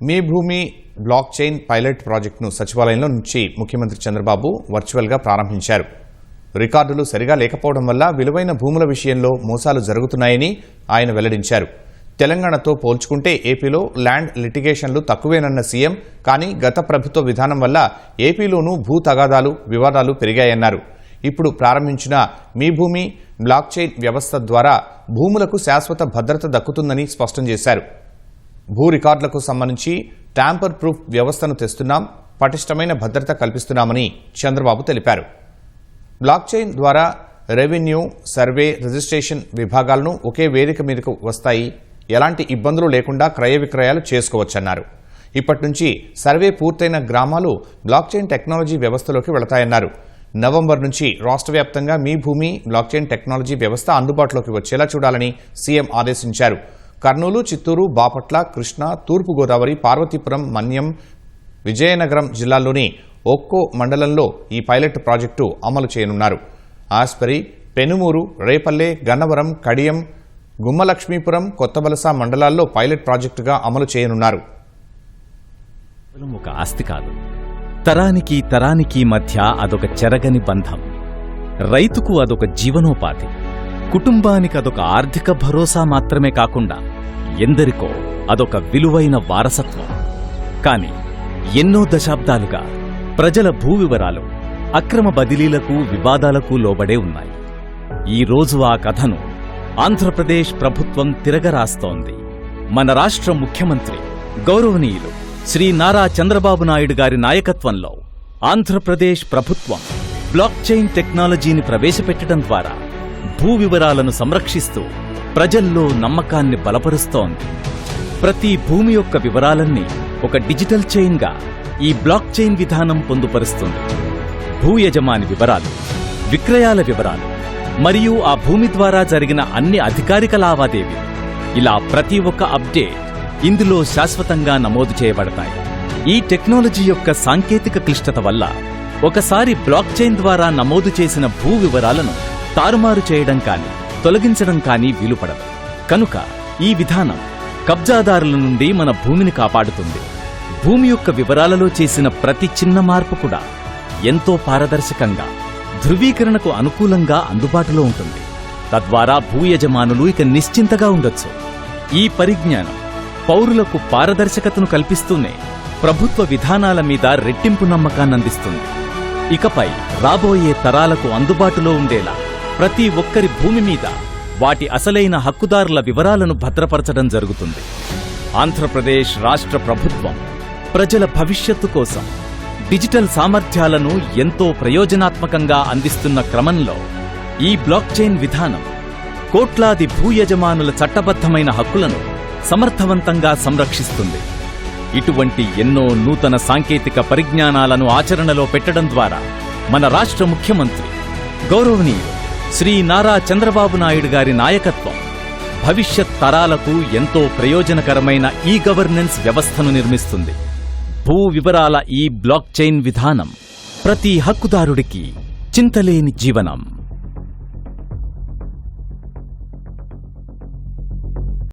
మీ భూమి block chain pilot ప్రాజెక్టును సచివాలయంలో నుంచి ముఖ్యమంత్రి చంద్రబాబు వర్చువల్గా ప్రారంభించారు. రికార్డులు సరిగా లేకపోవడం వల్ల విలువైన భూముల విషయంలో మోసాలు జరుగుతున్నాయని ఆయన వెల్లడించారు. తెలంగాణతో పోల్చుకుంటే ఏపీలో ల్యాండ్ లిటిగేషన్లు తక్కువేనన్న సీఎం, కానీ గత ప్రభుత్వ విధానం వల్ల ఏపీలోనూ భూ తగాదాలు, వివాదాలు పెరిగాయన్నారు. ఇప్పుడు ప్రారంభించిన మీ భూమి బ్లాక్ చైన్ వ్యవస్థ ద్వారా భూములకు శాశ్వత భద్రత దక్కుతుందని స్పష్టం చేశారు. భూ రికార్డులకు సంబంధించి ట్యాంపర్ ప్రూఫ్ వ్యవస్థను తెస్తున్నాం, పటిష్టమైన భద్రత కల్పిస్తున్నామని చంద్రబాబు తెలిపారు. బ్లాక్ చైన్ ద్వారా రెవెన్యూ, సర్వే, రిజిస్ట్రేషన్ విభాగాలను ఒకే వేదిక మీదకు వస్తాయి. ఎలాంటి ఇబ్బందులు లేకుండా క్రయ విక్రయాలు చేసుకోవచ్చన్నారు. ఇప్పటి నుంచి సర్వే పూర్తయిన గ్రామాలు బ్లాక్ చైన్ టెక్నాలజీ వ్యవస్థలోకి వెళతాయన్నారు. నవంబర్ నుంచి రాష్ట్ర వ్యాప్తంగా మీ భూమి బ్లాక్ చైన్ టెక్నాలజీ వ్యవస్థ అందుబాటులోకి వచ్చేలా చూడాలని సీఎం ఆదేశించారు. కర్నూలు, చిత్తూరు, బాపట్ల, కృష్ణా, తూర్పుగోదావరి, పార్వతీపురం, మన్యం, విజయనగరం జిల్లాల్లోని ఒక్కో మండలంలో ఈ పైలట్ ప్రాజెక్టు అమలు చేయనున్నారు. ఆస్పరి, పెనుమూరు, రేపల్లె, గన్నవరం, కడియం, గుమ్మలక్ష్మీపురం, కొత్తవలస మండలాల్లో పైలట్ ప్రాజెక్టుగా అమలు చేయనున్నారు. ఒక ఆస్తి కాదు, తరానికి తరానికి మధ్య అదొక చెరగని బంధం. రైతుకు అదొక జీవనోపాధి, కుటుంబానికి అదొక ఆర్థిక భరోసా మాత్రమే కాకుండా ఎందరికో అదొక విలువైన వారసత్వం. కాని ఎన్నో దశాబ్దాలుగా ప్రజల భూ వివరాలు అక్రమ బదిలీలకు, వివాదాలకు లోబడే ఉన్నాయి. ఈ రోజు ఆ కథను ఆంధ్రప్రదేశ్ ప్రభుత్వం తిరగరాస్తోంది. మన రాష్ట్ర ముఖ్యమంత్రి గౌరవనీయులు శ్రీ నారా చంద్రబాబు నాయుడు గారి నాయకత్వంలో ఆంధ్రప్రదేశ్ ప్రభుత్వం బ్లాక్ చైన్ టెక్నాలజీని ప్రవేశపెట్టడం ద్వారా భూ వివరాలను సంరక్షిస్తూ ప్రజల్లో నమ్మకాన్ని బలపరుస్తోంది. ప్రతి భూమి యొక్క వివరాలన్నీ ఒక డిజిటల్ చైన్గా ఈ బ్లాక్ చైన్ విధానం పొందుపరుస్తుంది. భూ యజమాని వివరాలు, విక్రయాల వివరాలు మరియు ఆ భూమి ద్వారా జరిగిన అన్ని అధికారిక లావాదేవీలు, ఇలా ప్రతి ఒక్క అప్డేట్ ఇందులో శాశ్వతంగా నమోదు చేయబడతాయి. ఈ టెక్నాలజీ యొక్క సాంకేతిక క్లిష్టత వల్ల ఒకసారి బ్లాక్ చైన్ ద్వారా నమోదు చేసిన భూ వివరాలను తారుమారు చేయడం కానీ తొలగించడం కానీ వీలుపడదు. కనుక ఈ విధానం కబ్జాదారుల నుండి మన భూమిని కాపాడుతుంది. భూమి యొక్క వివరాలలో చేసిన ప్రతి చిన్న మార్పు కూడా ఎంతో పారదర్శకంగా, ధృవీకరణకు అనుకూలంగా అందుబాటులో ఉంటుంది. తద్వారా భూ యజమానులు ఇక నిశ్చింతగా ఉండొచ్చు. ఈ పరిజ్ఞానం పౌరులకు పారదర్శకతను కల్పిస్తూనే ప్రభుత్వ విధానాల మీద రెట్టింపు నమ్మకాన్నందిస్తుంది. ఇకపై రాబోయే తరాలకు అందుబాటులో ఉండేలా ప్రతి ఒక్కరి భూమి మీద వాటి అసలైన హక్కుదారుల వివరాలను భద్రపరచడం జరుగుతుంది. ఆంధ్రప్రదేశ్ రాష్ట్ర ప్రభుత్వం ప్రజల భవిష్యత్తు కోసం డిజిటల్ సామర్థ్యాలను ఎంతో ప్రయోజనాత్మకంగా అందిస్తున్న క్రమంలో ఈ బ్లాక్ చైన్ విధానం కోట్లాది భూ యజమానుల చట్టబద్ధమైన హక్కులను సమర్థవంతంగా సంరక్షిస్తుంది. ఇటువంటి ఎన్నో నూతన సాంకేతిక పరిజ్ఞానాలను ఆచరణలో పెట్టడం ద్వారా మన రాష్ట్ర ముఖ్యమంత్రి గౌరవనీయులు శ్రీ నారా చంద్రబాబు నాయుడు గారి నాయకత్వం భవిష్యత్ తరాలకు ఎంతో ప్రయోజనకరమైన ఈ గవర్నెన్స్ వ్యవస్థను నిర్మిస్తుంది. భూ వివరాల ఈ బ్లాక్ చైన్ విధానం ప్రతి హక్కుదారుడికి చింతలేని జీవనం.